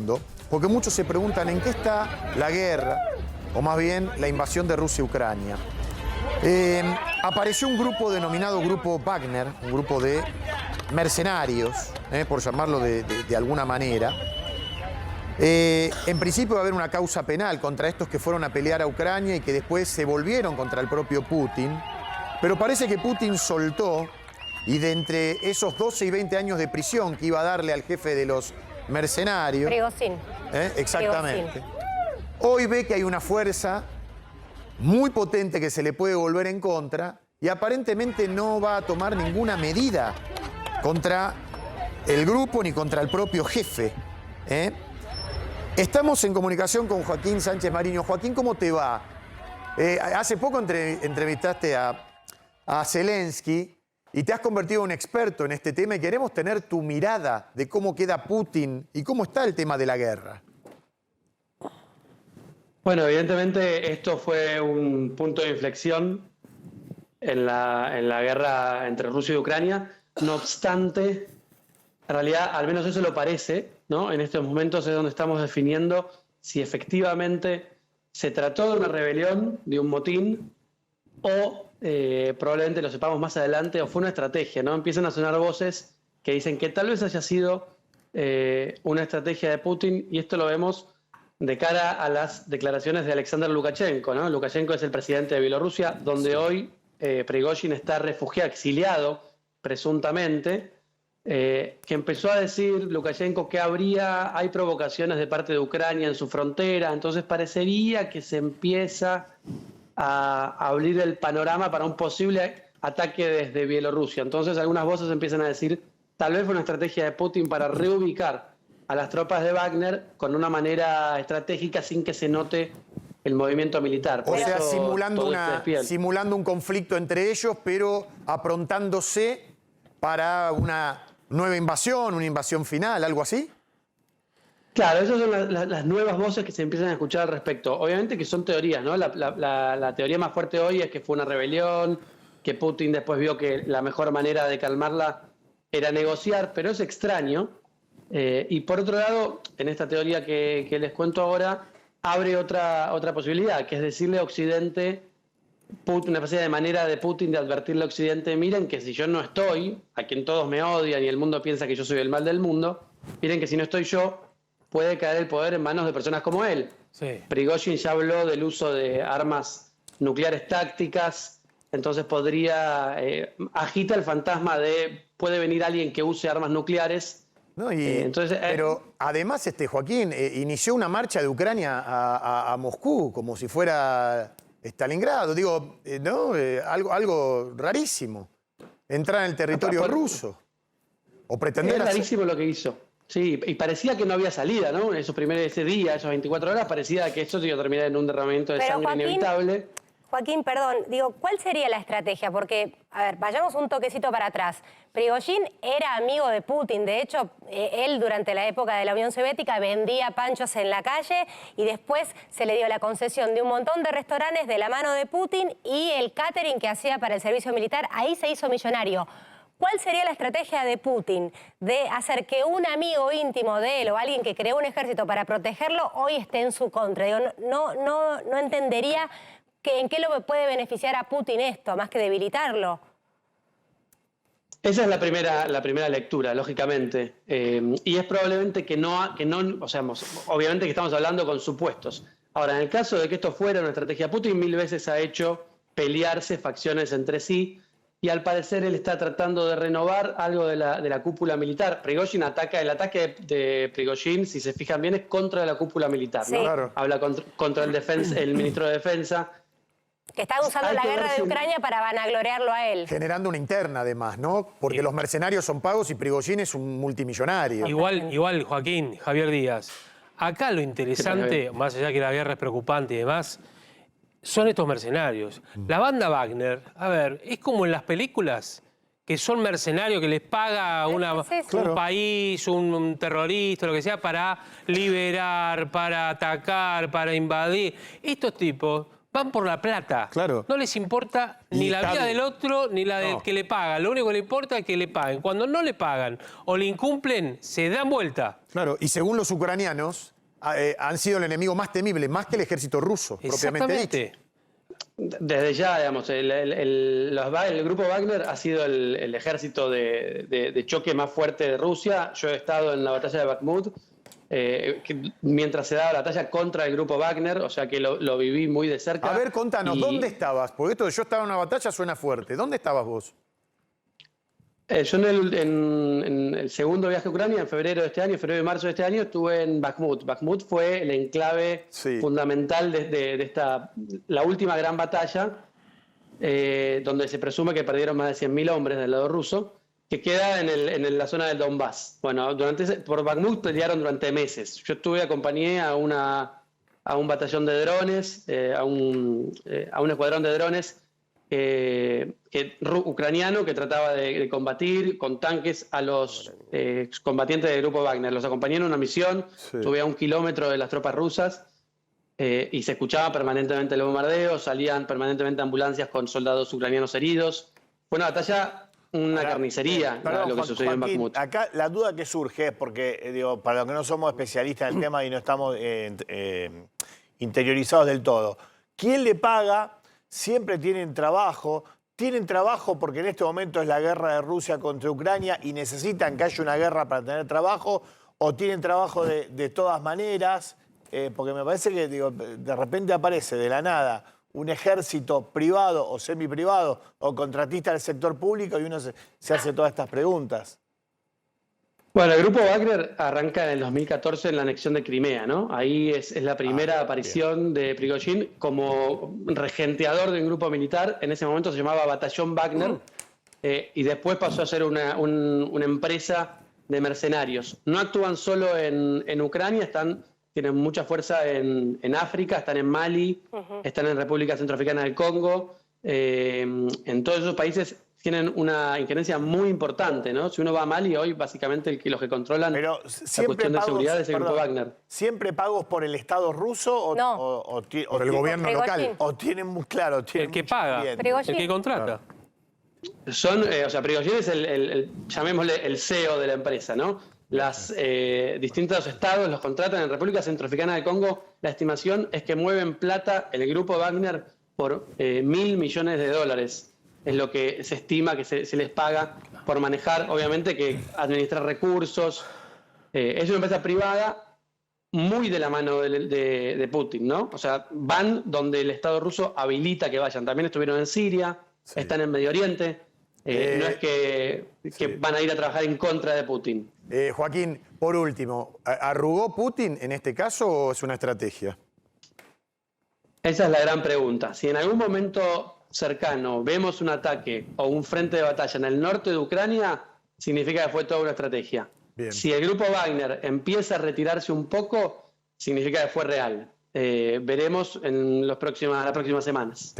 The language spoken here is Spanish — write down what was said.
mundo, porque muchos se preguntan en qué está la guerra, o más bien la invasión de Rusia a Ucrania. Apareció un grupo denominado Grupo Wagner, un grupo de mercenarios, por llamarlo de alguna manera. En principio va a haber una causa penal contra estos que fueron a pelear a Ucrania y que después se volvieron contra el propio Putin, pero parece que Putin soltó, y de entre esos 12 y 20 años de prisión que iba a darle al jefe de los mercenarios... Prigozhin. Exactamente. Prigozhin. Hoy ve que hay una fuerza muy potente que se le puede volver en contra y aparentemente no va a tomar ninguna medida contra el grupo ni contra el propio jefe. Estamos en comunicación con Joaquín Sánchez Mariño. Joaquín, ¿cómo te va? Hace poco entrevistaste a Zelensky y te has convertido en un experto en este tema y queremos tener tu mirada de cómo queda Putin y cómo está el tema de la guerra. Bueno, evidentemente esto fue un punto de inflexión en la guerra entre Rusia y Ucrania. No obstante, en realidad, al menos eso lo parece, ¿no? En estos momentos es donde estamos definiendo si efectivamente se trató de una rebelión, de un motín, o probablemente lo sepamos más adelante, o fue una estrategia, ¿no? Empiezan a sonar voces que dicen que tal vez haya sido una estrategia de Putin, y esto lo vemos de cara a las declaraciones de Alexander Lukashenko, ¿no? Lukashenko es el presidente de Bielorrusia, donde hoy Prigozhin está refugiado, exiliado, presuntamente, que empezó a decir Lukashenko que hay provocaciones de parte de Ucrania en su frontera, entonces parecería que se empieza a abrir el panorama para un posible ataque desde Bielorrusia. Entonces algunas voces empiezan a decir, tal vez fue una estrategia de Putin para reubicar a las tropas de Wagner con una manera estratégica sin que se note el movimiento militar. O sea, simulando un conflicto entre ellos, pero aprontándose para una nueva invasión, una invasión final, algo así. Claro, esas son las nuevas voces que se empiezan a escuchar al respecto. Obviamente que son teorías, ¿no? La teoría más fuerte hoy es que fue una rebelión, que Putin después vio que la mejor manera de calmarla era negociar, pero es extraño. Y por otro lado, en esta teoría que les cuento ahora, abre otra posibilidad, que es decirle a Occidente, una especie de manera de Putin de advertirle a Occidente, miren que si yo no estoy, a quien todos me odian y el mundo piensa que yo soy el mal del mundo, miren que si no estoy yo, puede caer el poder en manos de personas como él. Sí. Prigozhin ya habló del uso de armas nucleares tácticas, entonces podría, agita el fantasma de puede venir alguien que use armas nucleares. No, pero además, Joaquín, inició una marcha de Ucrania a Moscú, como si fuera Stalingrado. Digo, ¿no? Algo rarísimo. Entrar en el territorio ruso. O pretender hacer... Es rarísimo lo que hizo. Sí, y parecía que no había salida, ¿no? Ese día, esas 24 horas, parecía que eso se iba a terminar en un derramamiento de sangre inevitable. Joaquín, perdón, ¿cuál sería la estrategia? Porque, a ver, vayamos un toquecito para atrás. Prigozhin era amigo de Putin. De hecho, él durante la época de la Unión Soviética vendía panchos en la calle y después se le dio la concesión de un montón de restaurantes de la mano de Putin y el catering que hacía para el servicio militar. Ahí se hizo millonario. ¿Cuál sería la estrategia de Putin de hacer que un amigo íntimo de él o alguien que creó un ejército para protegerlo hoy esté en su contra? Digo, no entendería en qué lo puede beneficiar a Putin esto, más que debilitarlo. Esa es la primera lectura, lógicamente. Y es probablemente que no, o sea, obviamente que estamos hablando con supuestos. Ahora, en el caso de que esto fuera una estrategia, Putin 1000 veces ha hecho pelearse facciones entre sí, y al parecer él está tratando de renovar algo de la cúpula militar. Prigozhin el ataque de Prigozhin, si se fijan bien, es contra la cúpula militar, ¿no? Sí. Claro. Habla contra el ministro de Defensa. Que está usando la guerra de Ucrania para vanagloriarlo a él. Generando una interna, además, ¿no? Porque los mercenarios son pagos y Prigozhin es un multimillonario. Igual, Joaquín, Javier Díaz. Acá lo interesante, más allá que la guerra es preocupante y demás, son estos mercenarios. La banda Wagner, a ver, es como en las películas, que son mercenarios que les paga un país, un terrorista, lo que sea, para liberar, para atacar, para invadir. Estos tipos van por la plata. Claro. No les importa ni la vida del otro ni la del que le paga. Lo único que le importa es que le paguen. Cuando no le pagan o le incumplen, se dan vuelta. Claro, y según los ucranianos, han sido el enemigo más temible, más que el ejército ruso, propiamente dicho. Desde ya, digamos, el grupo Wagner ha sido el ejército de choque más fuerte de Rusia. Yo he estado en la batalla de Bakhmut, mientras se daba la batalla contra el grupo Wagner, o sea que lo viví muy de cerca. A ver, contanos, ¿dónde estabas? Porque esto de yo estaba en una batalla suena fuerte. ¿Dónde estabas vos? Yo en el segundo viaje a Ucrania, en febrero de este año, febrero y marzo de este año, estuve en Bakhmut. Bakhmut fue el enclave fundamental de la última gran batalla, donde se presume que perdieron más de 100.000 hombres del lado ruso, que queda en la zona del Donbass. Bueno, por Bakhmut pelearon durante meses. Yo acompañé a un batallón de drones, a un escuadrón de drones ucraniano que trataba de combatir con tanques a los combatientes del grupo Wagner. Los acompañé en una misión, estuve a 1 kilómetro de las tropas rusas y se escuchaba permanentemente el bombardeo, salían permanentemente ambulancias con soldados ucranianos heridos. Fue una batalla, una carnicería, lo que sucedió en Bakhmut. Acá la duda que surge es porque, digo, para los que no somos especialistas en el tema y no estamos interiorizados del todo, ¿quién le paga? Siempre tienen trabajo porque en este momento es la guerra de Rusia contra Ucrania y necesitan que haya una guerra para tener trabajo, o tienen trabajo de todas maneras, porque me parece que de repente aparece de la nada un ejército privado o semiprivado o contratista del sector público y uno se hace todas estas preguntas. Bueno, el grupo Wagner arranca en el 2014 en la anexión de Crimea, ¿no? Ahí es la primera aparición de Prigozhin como regenteador de un grupo militar. En ese momento se llamaba Batallón Wagner y después pasó a ser una empresa de mercenarios. No actúan solo en Ucrania, tienen mucha fuerza en África, están en Mali, están en República Centroafricana del Congo. En todos esos países tienen una injerencia muy importante, ¿no? Si uno va a Mali hoy, básicamente los que controlan la cuestión de seguridad es el grupo Wagner. ¿Siempre pagos por el Estado ruso o por el gobierno local? ¿O tienen muy claro? El que paga, el que contrata. Prigozhin es llamémosle el CEO de la empresa, ¿no? Las distintos estados los contratan. En República Centroafricana del Congo, la estimación es que mueven plata el grupo Wagner por $1.000 millones. Es lo que se estima que se les paga por manejar, obviamente, que administrar recursos. Es una empresa privada muy de la mano de Putin, ¿no? O sea, van donde el Estado ruso habilita que vayan. También estuvieron en Siria, están en Medio Oriente. No es que van a ir a trabajar en contra de Putin. Joaquín, por último, ¿arrugó Putin en este caso o es una estrategia? Esa es la gran pregunta. Si en algún momento cercano vemos un ataque o un frente de batalla en el norte de Ucrania, significa que fue toda una estrategia. Bien. Si el grupo Wagner empieza a retirarse un poco, significa que fue real. Veremos en las próximas semanas.